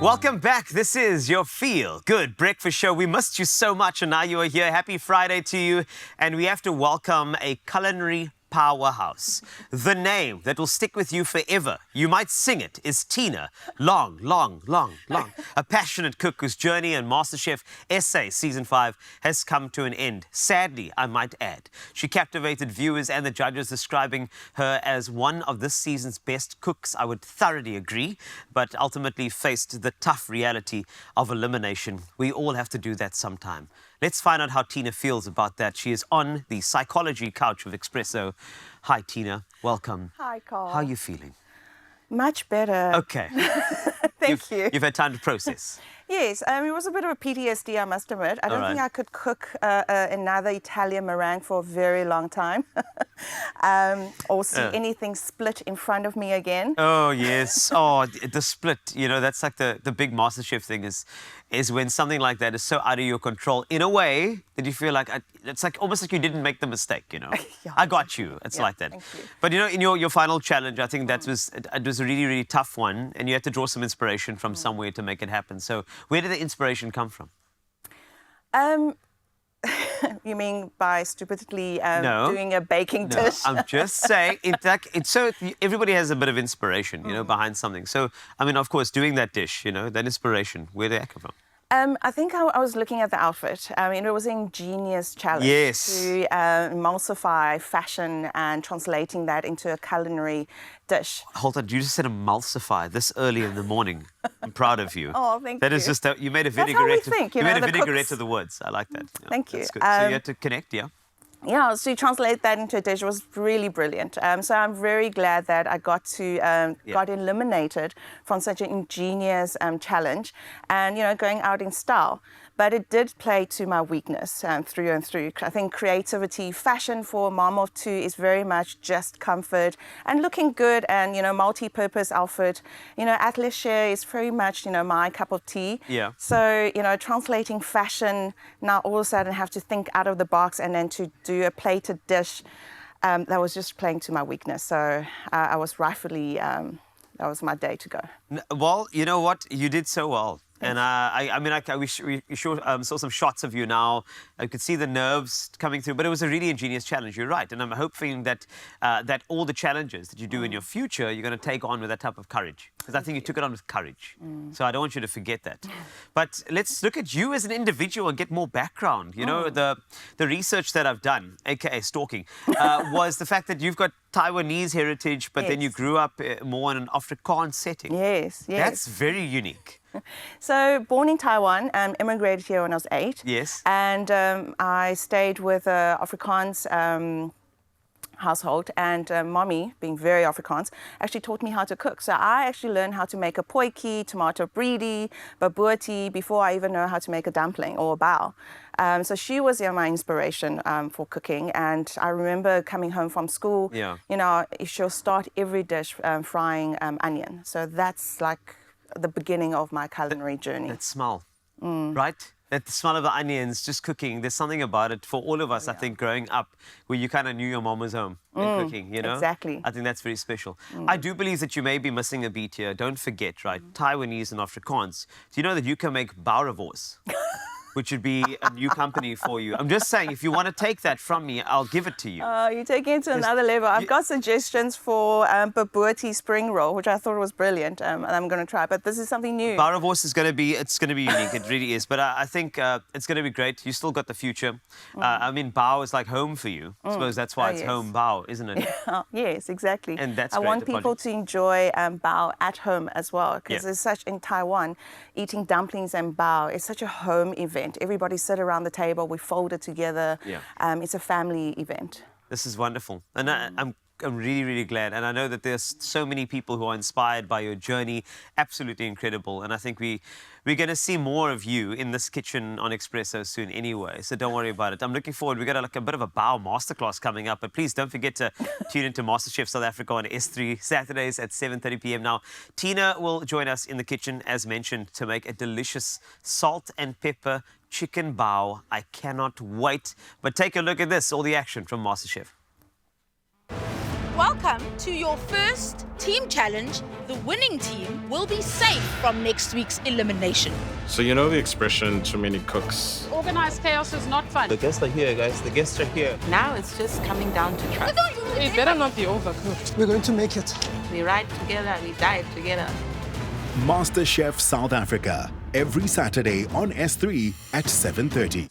Welcome back. This is your Feel Good Breakfast Show. We missed you so much, and now you are here. Happy Friday to you. And we have to welcome a culinary powerhouse. The name that will stick with you forever, you might sing it, is Tina. Long. A passionate cook whose journey in MasterChef SA Season 5 has come to an end. Sadly, I might add. She captivated viewers and the judges, describing her as one of this season's best cooks. I would thoroughly agree, but ultimately faced the tough reality of elimination. We all have to do that sometime. Let's find out how Tina feels about that. She is on the psychology couch of Expresso. Hi, Tina. Welcome. Hi, Carl. How are you feeling? Much better. Okay. Thank you. You've had time to process. Yes, it was a bit of a PTSD, I must admit. I don't think I could cook another Italian meringue for a very long time. Or see anything split in front of me again. Oh, yes. Oh, the split. You know, that's like the big MasterChef thing is when something like that is so out of your control in a way that you feel like, it's like almost like you didn't make the mistake, you know. Yeah. I got you. It's like that. Thank you. But, you know, in your final challenge, I think it was a really, really tough one, and you had to draw some inspiration from somewhere to make it happen. So where did the inspiration come from? You mean by stupidly No. doing a baking dish? I'm just saying, it's so everybody has a bit of inspiration, you know, behind something. So, I mean, of course, doing that dish, you know, that inspiration, where did that come from? I think I was looking at the outfit. I mean, it was an ingenious challenge to emulsify fashion and translating that into a culinary dish. Hold on, you just said emulsify this early in the morning. I'm proud of you. Oh, thank you. That is just, you made a That's vinaigrette. how we think, you know, made a the vinaigrette cooks. of the words. I like that. Yeah, Thank you. That's good. So you had to connect, yeah? Yeah, so to translate that into a dish was really brilliant. So I'm very glad that I got to got eliminated from such an ingenious challenge, and you know, going out in style. But it did play to my weakness through and through. I think creativity, fashion for a mom of two is very much just comfort and looking good, and you know, multi-purpose outfit. You know, athleisure is very much, you know, my cup of tea. Yeah. So you know, translating fashion, now all of a sudden have to think out of the box and then to do a plated dish, that was just playing to my weakness. So I was rightfully, that was my day to go. Well, you know what? You did so well. And we saw some shots of you now. I could see the nerves coming through, but it was a really ingenious challenge. You're right, and I'm hoping that that all the challenges that you do in your future, you're going to take on with that type of courage. Because I think you took it on with courage. So I don't want you to forget that. But let's look at you as an individual and get more background. You know, the research that I've done, aka stalking, was the fact that you've got Taiwanese heritage, but then you grew up more in an Afrikaans setting. Yes. That's very unique. So, born in Taiwan, immigrated here when I was 8. Yes. And I stayed with Afrikaans household, and mommy, being very Afrikaans, actually taught me how to cook. So I actually learned how to make a potjie, tomato breedy, babooti, before I even know how to make a dumpling or a bao. So she was my inspiration for cooking, and I remember coming home from school, you know, she'll start every dish frying onion. So that's like the beginning of my culinary journey. That smell, right? That the smell of the onions, just cooking. There's something about it for all of us, I think, growing up, where you kind of knew your mom was home and cooking, you know? Exactly. I think that's very special. I do believe that you may be missing a beat here. Don't forget, right? Taiwanese and Afrikaans. Do you know that you can make boerewors? Which would be a new company for you. I'm just saying, if you want to take that from me, I'll give it to you. You're taking it to another level. I've got suggestions for babooti spring roll, which I thought was brilliant, and I'm going to try. But this is something new. Boerewors is going to be, it's going to be unique. It really is. But I think it's going to be great. You still got the future. I mean, bao is like home for you. I suppose that's why it's home bao, isn't it? Yes, exactly. And that's I great. want people to enjoy bao at home as well, because it's such, in Taiwan, eating dumplings and bao is such a home event. Everybody sit around the table, we fold it together. It's a family event. This is wonderful. And I'm really, really glad. And I know that there's so many people who are inspired by your journey. Absolutely incredible. And I think we're going to see more of you in this kitchen on Expresso soon anyway. So don't worry about it. I'm looking forward. We've got a bit of a bao masterclass coming up. But please don't forget to tune into MasterChef South Africa on S3 Saturdays at 7:30 p.m. Now, Tina will join us in the kitchen, as mentioned, to make a delicious salt and pepper chicken bao. I cannot wait. But take a look at this, all the action from MasterChef. Welcome to your first team challenge, the winning team will be safe from next week's elimination. So you know the expression, too many cooks? Organized chaos is not fun. The guests are here, guys. The guests are here. Now it's just coming down to trust. It better not be overcooked. We're going to make it. We ride together, we die together. MasterChef South Africa, every Saturday on S3 at 7:30.